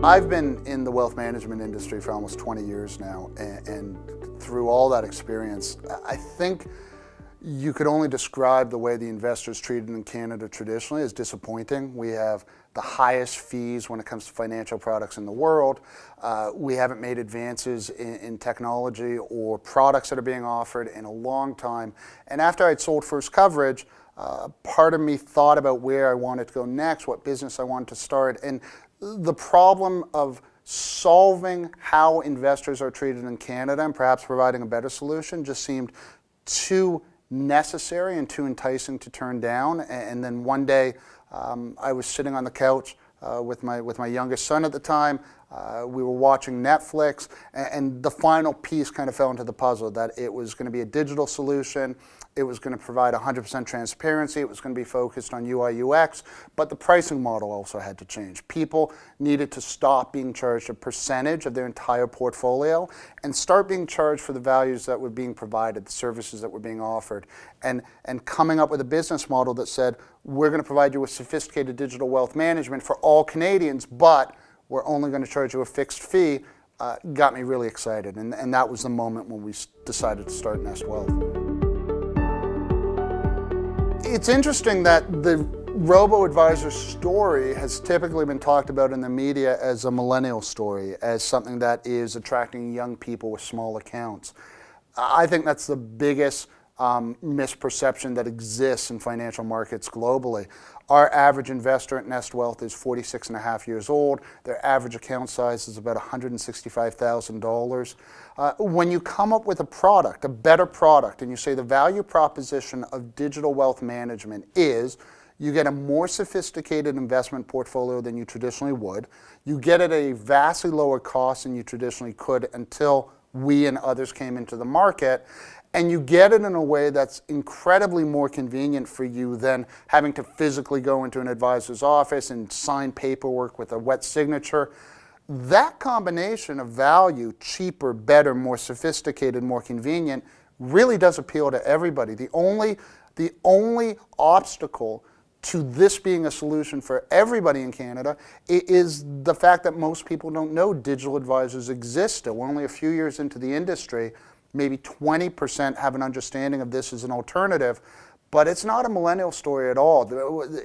I've been in the wealth management industry for almost 20 years now, and through all that experience, I think you could only describe the way the investors treated in Canada traditionally as disappointing. We have the highest fees when it comes to financial products in the world. We haven't made advances in technology or products that are being offered in a long time. And after I'd sold First Coverage, part of me thought about where I wanted to go next, what business I wanted to start. And the problem of solving how investors are treated in Canada and perhaps providing a better solution just seemed too necessary and too enticing to turn down. And then one day I was sitting on the couch with my youngest son at the time. We were watching Netflix, and the final piece kind of fell into the puzzle, that it was going to be a digital solution. It was going to provide 100% transparency. It was going to be focused on UI UX, but the pricing model also had to change. People needed to stop being charged a percentage of their entire portfolio and start being charged for the values that were being provided, the services that were being offered, and coming up with a business model that said, we're going to provide you with sophisticated digital wealth management for all Canadians, but we're only going to charge you a fixed fee, got me really excited. And that was the moment when we decided to start Nest Wealth. It's interesting that the robo-advisor story has typically been talked about in the media as a millennial story, as something that is attracting young people with small accounts. I think that's the biggest misperception that exists in financial markets globally. Our average investor at Nest Wealth is 46 and a half years old. Their average account size is about $165,000. When you come up with a product, a better product, and you say the value proposition of digital wealth management is you get a more sophisticated investment portfolio than you traditionally would. You get it at a vastly lower cost than you traditionally could until we and others came into the market. And you get it in a way that's incredibly more convenient for you than having to physically go into an advisor's office and sign paperwork with a wet signature. That combination of value, cheaper, better, more sophisticated, more convenient, really does appeal to everybody. The only obstacle to this being a solution for everybody in Canada is the fact that most people don't know digital advisors exist. We're only a few years into the industry. Maybe 20% have an understanding of this as an alternative, but it's not a millennial story at all.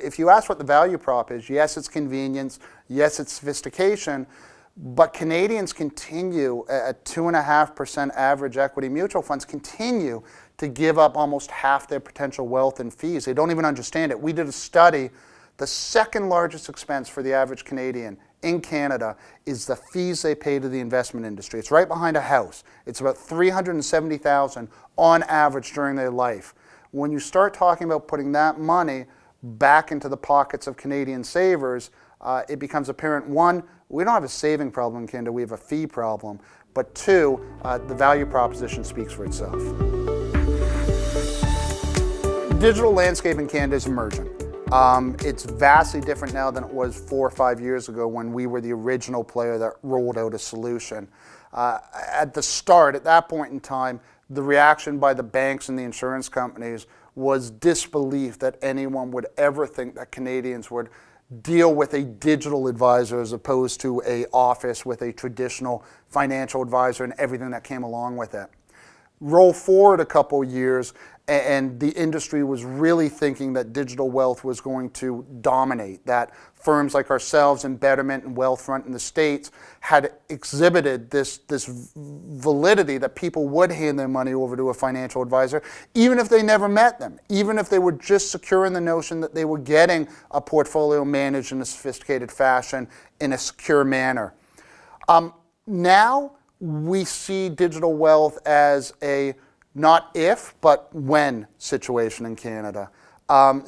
If you ask what the value prop is, yes, it's convenience, yes, it's sophistication, but Canadians continue, at 2.5% average equity mutual funds, continue to give up almost half their potential wealth in fees. They don't even understand it. We did a study. The second largest expense for the average Canadian in Canada is the fees they pay to the investment industry. It's right behind a house. It's about $370,000 on average during their life. When you start talking about putting that money back into the pockets of Canadian savers, it becomes apparent, one, we don't have a saving problem in Canada, we have a fee problem. But two, the value proposition speaks for itself. Digital landscape in Canada is emerging. It's vastly different now than it was 4 or 5 years ago when we were the original player that rolled out a solution. At the start, at that point in time, the reaction by the banks and the insurance companies was disbelief that anyone would ever think that Canadians would deal with a digital advisor as opposed to an office with a traditional financial advisor and everything that came along with it. Roll forward a couple years, and the industry was really thinking that digital wealth was going to dominate, that firms like ourselves and Betterment and Wealthfront in the States had exhibited this validity that people would hand their money over to a financial advisor, even if they never met them, even if they were just secure in the notion that they were getting a portfolio managed in a sophisticated fashion in a secure manner. Now we see digital wealth as a not if, but when situation in Canada.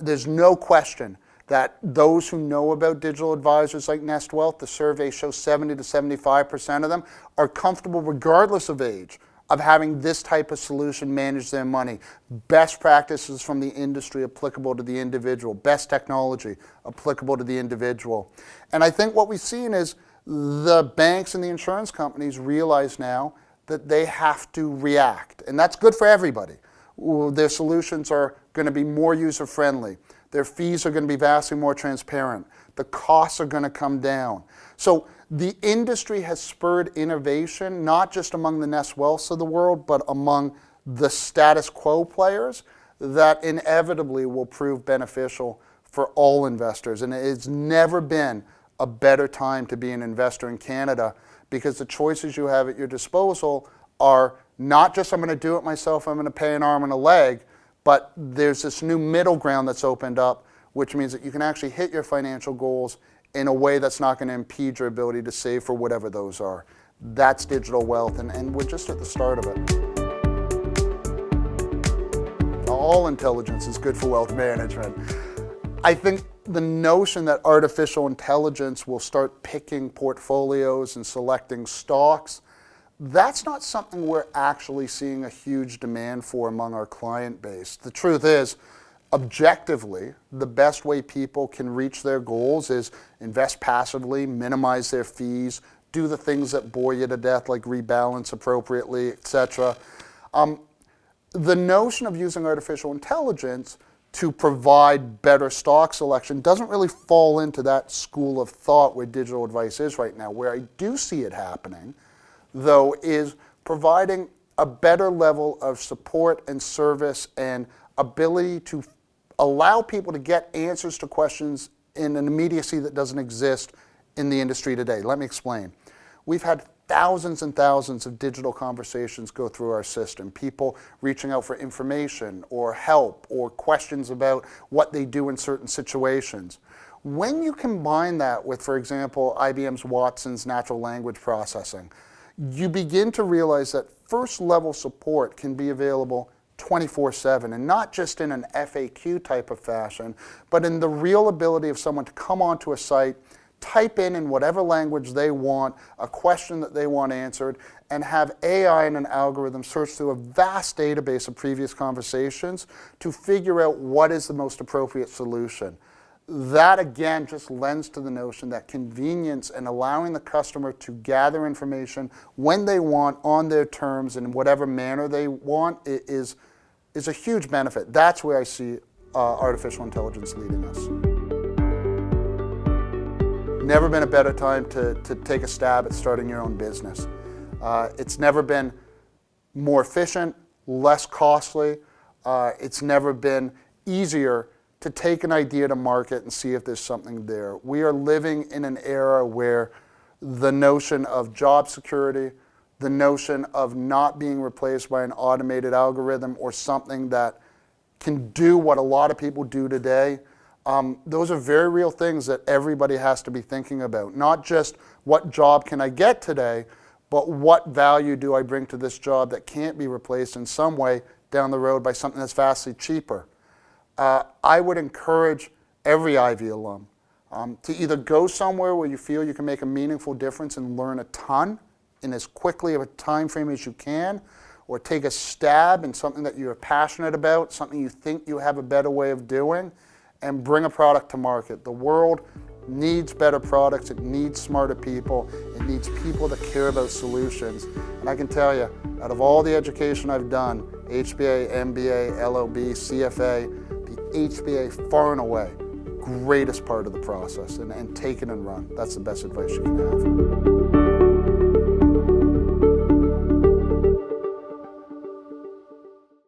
There's no question that those who know about digital advisors like Nest Wealth, the survey shows 70 to 75% of them are comfortable regardless of age of having this type of solution manage their money. Best practices from the industry applicable to the individual, best technology applicable to the individual. And I think what we've seen is the banks and the insurance companies realize now that they have to react, and that's good for everybody. Their solutions are going to be more user-friendly. Their fees are going to be vastly more transparent. The costs are going to come down. So the industry has spurred innovation, not just among the Nest Wealths of the world, but among the status quo players that inevitably will prove beneficial for all investors. And it's never been a better time to be an investor in Canada, because the choices you have at your disposal are not just I'm going to do it myself, I'm going to pay an arm and a leg, but there's this new middle ground that's opened up, which means that you can actually hit your financial goals in a way that's not going to impede your ability to save for whatever those are. That's digital wealth, and we're just at the start of it. All intelligence is good for wealth management. I think the notion that artificial intelligence will start picking portfolios and selecting stocks, that's not something we're actually seeing a huge demand for among our client base. The truth is, objectively, the best way people can reach their goals is invest passively, minimize their fees, do the things that bore you to death, like rebalance appropriately, etc. The notion of using artificial intelligence to provide better stock selection doesn't really fall into that school of thought where digital advice is right now. Where I do see it happening, though, is providing a better level of support and service and ability to allow people to get answers to questions in an immediacy that doesn't exist in the industry today. Let me explain. We've had thousands and thousands of digital conversations go through our system, people reaching out for information or help or questions about what they do in certain situations. When you combine that with, for example, IBM's Watson's natural language processing, you begin to realize that first-level support can be available 24/7, and not just in an FAQ type of fashion, but in the real ability of someone to come onto a site, type in whatever language they want, a question that they want answered, and have AI and an algorithm search through a vast database of previous conversations to figure out what is the most appropriate solution. That, again, just lends to the notion that convenience and allowing the customer to gather information when they want, on their terms, in whatever manner they want, is a huge benefit. That's where I see artificial intelligence leading us. Never been a better time to take a stab at starting your own business. It's never been more efficient, less costly. It's never been easier to take an idea to market and see if there's something there. We are living in an era where the notion of job security, the notion of not being replaced by an automated algorithm or something that can do what a lot of people do today, those are very real things that everybody has to be thinking about. Not just what job can I get today, but what value do I bring to this job that can't be replaced in some way down the road by something that's vastly cheaper. I would encourage every Ivey alum to either go somewhere where you feel you can make a meaningful difference and learn a ton in as quickly of a time frame as you can, or take a stab in something that you're passionate about, something you think you have a better way of doing, and bring a product to market. The world needs better products, it needs smarter people, it needs people that care about solutions. And I can tell you, out of all the education I've done, HBA, MBA, LLB, CFA, the HBA far and away, greatest part of the process, and take it and run. That's the best advice you can have.